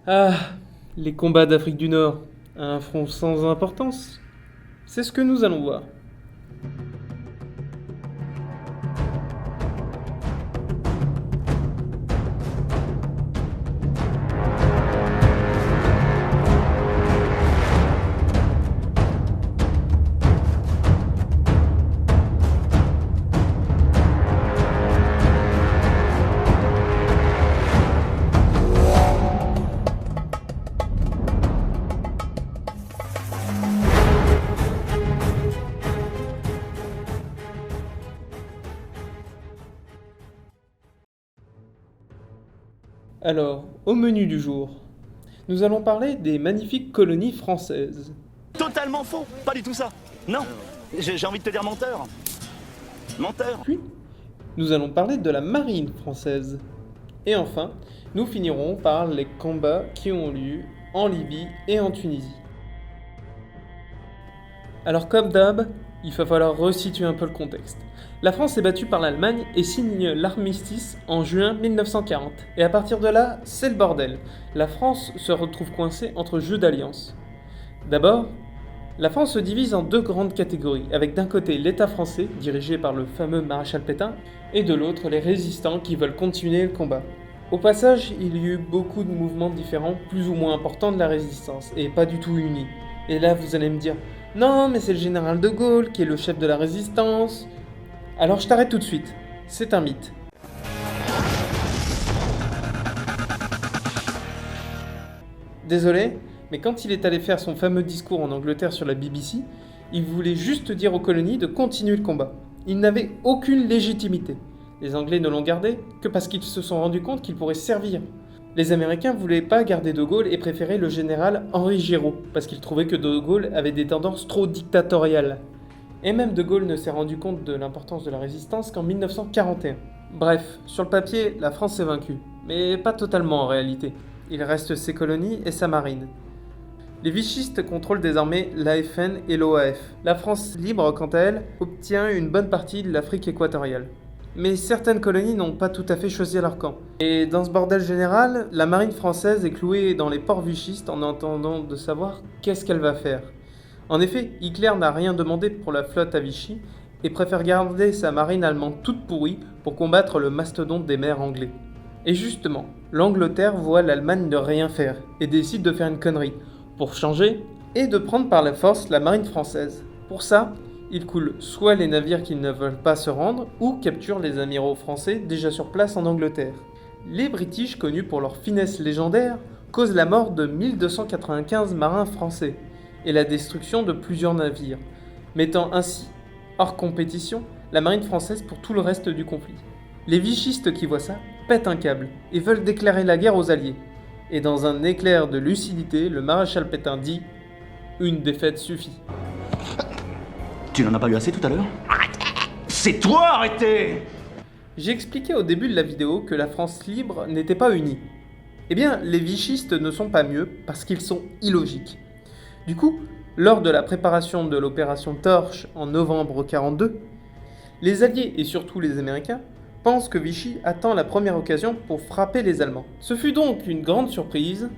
Ah, les combats d'Afrique du Nord, un front sans importance. C'est ce que nous allons voir. Alors, au menu du jour, nous allons parler des magnifiques colonies françaises. Totalement faux, pas du tout ça. Non, j'ai envie de te dire menteur. Menteur. Puis, nous allons parler de la marine française. Et enfin, nous finirons par les combats qui ont lieu en Libye et en Tunisie. Alors comme d'hab, il va falloir resituer un peu le contexte. La France est battue par l'Allemagne et signe l'armistice en juin 1940. Et à partir de là, c'est le bordel. La France se retrouve coincée entre jeux d'alliance. D'abord, la France se divise en deux grandes catégories, avec d'un côté l'État français, dirigé par le fameux maréchal Pétain, et de l'autre les résistants qui veulent continuer le combat. Au passage, il y a eu beaucoup de mouvements différents, plus ou moins importants de la résistance, et pas du tout unis. Et là, vous allez me dire, non, mais c'est le général de Gaulle qui est le chef de la résistance. Alors je t'arrête tout de suite, c'est un mythe. Désolé, mais quand il est allé faire son fameux discours en Angleterre sur la BBC, il voulait juste dire aux colonies de continuer le combat. Il n'avait aucune légitimité. Les Anglais ne l'ont gardé que parce qu'ils se sont rendus compte qu'il pourrait servir. Les Américains voulaient pas garder De Gaulle et préféraient le général Henri Giraud, parce qu'ils trouvaient que De Gaulle avait des tendances trop dictatoriales. Et même De Gaulle ne s'est rendu compte de l'importance de la résistance qu'en 1941. Bref, sur le papier, la France est vaincue, mais pas totalement en réalité. Il reste ses colonies et sa marine. Les vichistes contrôlent désormais l'AFN et l'OAF. La France libre, quant à elle, obtient une bonne partie de l'Afrique équatoriale. Mais certaines colonies n'ont pas tout à fait choisi leur camp. Et dans ce bordel général, la marine française est clouée dans les ports vichistes en attendant de savoir qu'est-ce qu'elle va faire. En effet, Hitler n'a rien demandé pour la flotte à Vichy et préfère garder sa marine allemande toute pourrie pour combattre le mastodonte des mers anglais. Et justement, l'Angleterre voit l'Allemagne ne rien faire et décide de faire une connerie, pour changer, et de prendre par la force la marine française. Pour ça, il coule soit les navires qui ne veulent pas se rendre, ou capture les amiraux français déjà sur place en Angleterre. Les British, connus pour leur finesse légendaire, causent la mort de 1295 marins français, et la destruction de plusieurs navires, mettant ainsi hors compétition la marine française pour tout le reste du conflit. Les vichistes qui voient ça pètent un câble et veulent déclarer la guerre aux Alliés. Et dans un éclair de lucidité, le maréchal Pétain dit « Une défaite suffit ». Tu n'en as pas eu assez tout à l'heure? C'est toi, arrêtez! J'ai expliqué au début de la vidéo que la France libre n'était pas unie. Eh bien, les vichistes ne sont pas mieux parce qu'ils sont illogiques. Du coup, lors de la préparation de l'opération Torche en novembre 1942, les Alliés et surtout les Américains pensent que Vichy attend la première occasion pour frapper les Allemands. Ce fut donc une grande surprise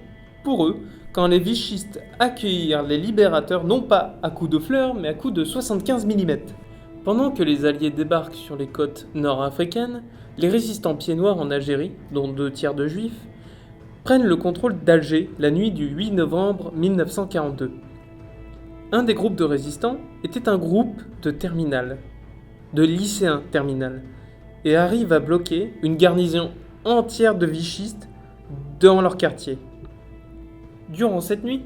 pour eux quand les vichistes accueillirent les libérateurs non pas à coups de fleurs mais à coups de 75 mm. Pendant que les Alliés débarquent sur les côtes nord-africaines, les résistants pieds noirs en Algérie, dont 2 tiers de juifs, prennent le contrôle d'Alger la nuit du 8 novembre 1942. Un des groupes de résistants était un groupe de terminales, de lycéens terminales, et arrive à bloquer une garnison entière de vichistes dans leur quartier. Durant cette nuit,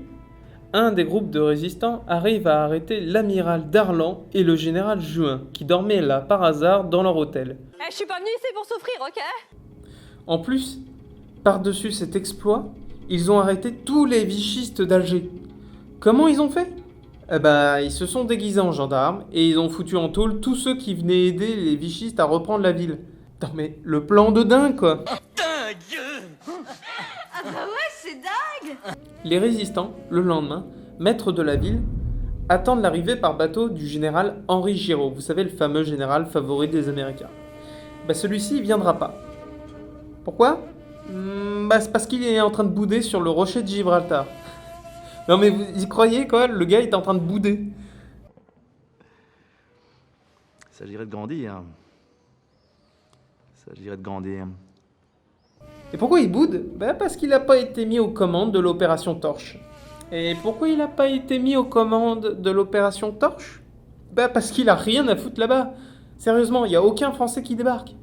un des groupes de résistants arrive à arrêter l'amiral Darlan et le général Juin, qui dormaient là par hasard dans leur hôtel. Je suis pas venue ici pour souffrir, ok? En plus, par-dessus cet exploit, ils ont arrêté tous les vichistes d'Alger. Comment ils ont fait? Ils se sont déguisés en gendarmes et ils ont foutu en tôle tous ceux qui venaient aider les vichistes à reprendre la ville. Non mais, le plan de dingue quoi! Ah bah ouais, c'est dingue! Les résistants, le lendemain, maîtres de la ville, attendent l'arrivée par bateau du général Henri Giraud, vous savez le fameux général favori des Américains. Celui-ci ne viendra pas. Pourquoi? Bah, c'est parce qu'il est en train de bouder sur le rocher de Gibraltar. Non mais vous y croyez quoi? Le gars est en train de bouder. Il s'agirait de grandir. Il s'agirait de grandir. Et pourquoi il boude? Bah parce qu'il n'a pas été mis aux commandes de l'opération Torche. Et pourquoi il n'a pas été mis aux commandes de l'opération Torche? Bah parce qu'il a rien à foutre là-bas. Sérieusement, il n'y a aucun Français qui débarque.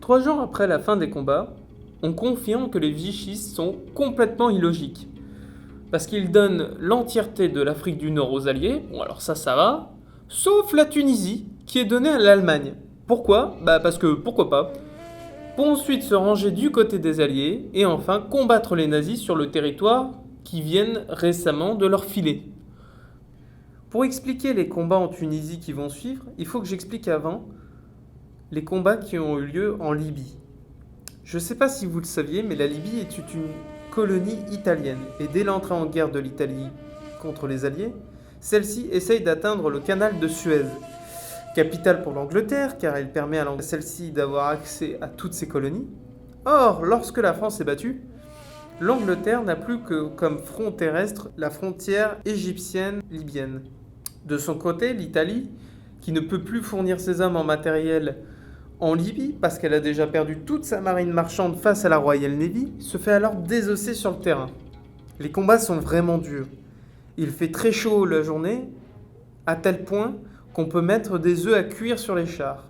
3 jours après la fin des combats, on confirme que les vichistes sont complètement illogiques. Parce qu'ils donnent l'entièreté de l'Afrique du Nord aux Alliés, bon alors ça va, sauf la Tunisie, qui est donnée à l'Allemagne. Pourquoi? Bah parce que pourquoi pas. Pour ensuite se ranger du côté des Alliés, et enfin combattre les nazis sur le territoire qui viennent récemment de leur filer. Pour expliquer les combats en Tunisie qui vont suivre, il faut que j'explique avant les combats qui ont eu lieu en Libye. Je ne sais pas si vous le saviez, mais la Libye est une colonie italienne. Et dès l'entrée en guerre de l'Italie contre les Alliés, celle-ci essaye d'atteindre le canal de Suez. Capitale pour l'Angleterre, car elle permet à celle-ci d'avoir accès à toutes ses colonies. Or, lorsque la France est battue, l'Angleterre n'a plus que comme front terrestre la frontière égyptienne-libyenne. De son côté, l'Italie, qui ne peut plus fournir ses hommes en matériel en Libye, parce qu'elle a déjà perdu toute sa marine marchande face à la Royal Navy, se fait alors désosser sur le terrain. Les combats sont vraiment durs. Il fait très chaud la journée, à tel point qu'on peut mettre des œufs à cuire sur les chars.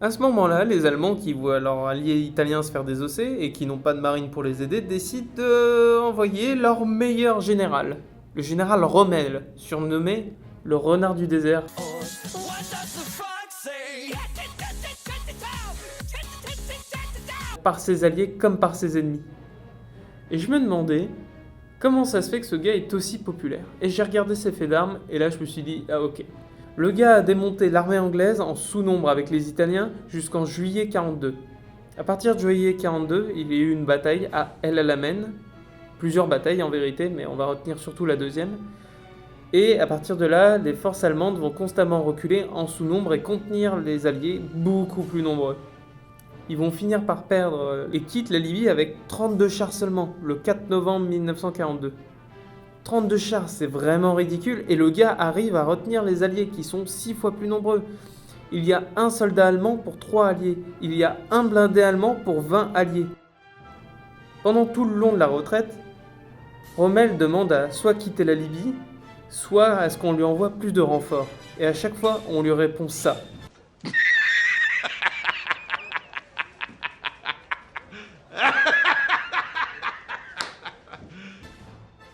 À ce moment-là, les Allemands qui voient leurs alliés italiens se faire désosser et qui n'ont pas de marine pour les aider décident d'envoyer leur meilleur général, le général Rommel, surnommé le renard du désert. Par ses alliés comme par ses ennemis. Et je me demandais comment ça se fait que ce gars est aussi populaire. Et j'ai regardé ses faits d'armes et là je me suis dit, ah ok. Le gars a démonté l'armée anglaise en sous-nombre avec les Italiens jusqu'en juillet 42. À partir de juillet 42, il y a eu une bataille à El Alamein. Plusieurs batailles en vérité, mais on va retenir surtout la deuxième. Et à partir de là, les forces allemandes vont constamment reculer en sous-nombre et contenir les alliés beaucoup plus nombreux. Ils vont finir par perdre et quittent la Libye avec 32 chars seulement, le 4 novembre 1942. 32 chars, c'est vraiment ridicule, et le gars arrive à retenir les alliés qui sont 6 fois plus nombreux. Il y a un soldat allemand pour 3 alliés, il y a un blindé allemand pour 20 alliés. Pendant tout le long de la retraite, Rommel demande à soit quitter la Libye, soit à ce qu'on lui envoie plus de renforts. Et à chaque fois, on lui répond ça.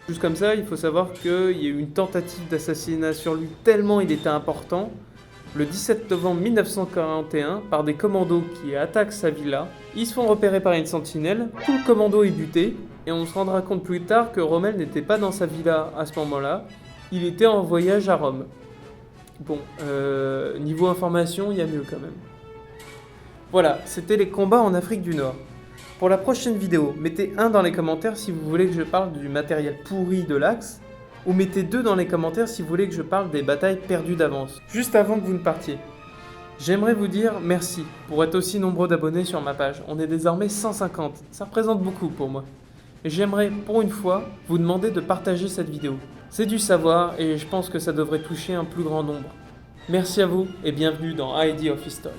Juste comme ça, il faut savoir qu'il y a eu une tentative d'assassinat sur lui tellement il était important. Le 17 novembre 1941, par des commandos qui attaquent sa villa, ils se font repérer par une sentinelle, tout le commando est buté, et on se rendra compte plus tard que Rommel n'était pas dans sa villa à ce moment-là, il était en voyage à Rome. Bon, niveau information, il y a mieux quand même. Voilà, c'était les combats en Afrique du Nord. Pour la prochaine vidéo, mettez 1 dans les commentaires si vous voulez que je parle du matériel pourri de l'Axe, ou mettez 2 dans les commentaires si vous voulez que je parle des batailles perdues d'avance, juste avant que vous ne partiez. J'aimerais vous dire merci pour être aussi nombreux d'abonnés sur ma page, on est désormais 150, ça représente beaucoup pour moi. Et j'aimerais, pour une fois, vous demander de partager cette vidéo. C'est du savoir et je pense que ça devrait toucher un plus grand nombre. Merci à vous et bienvenue dans ID of History.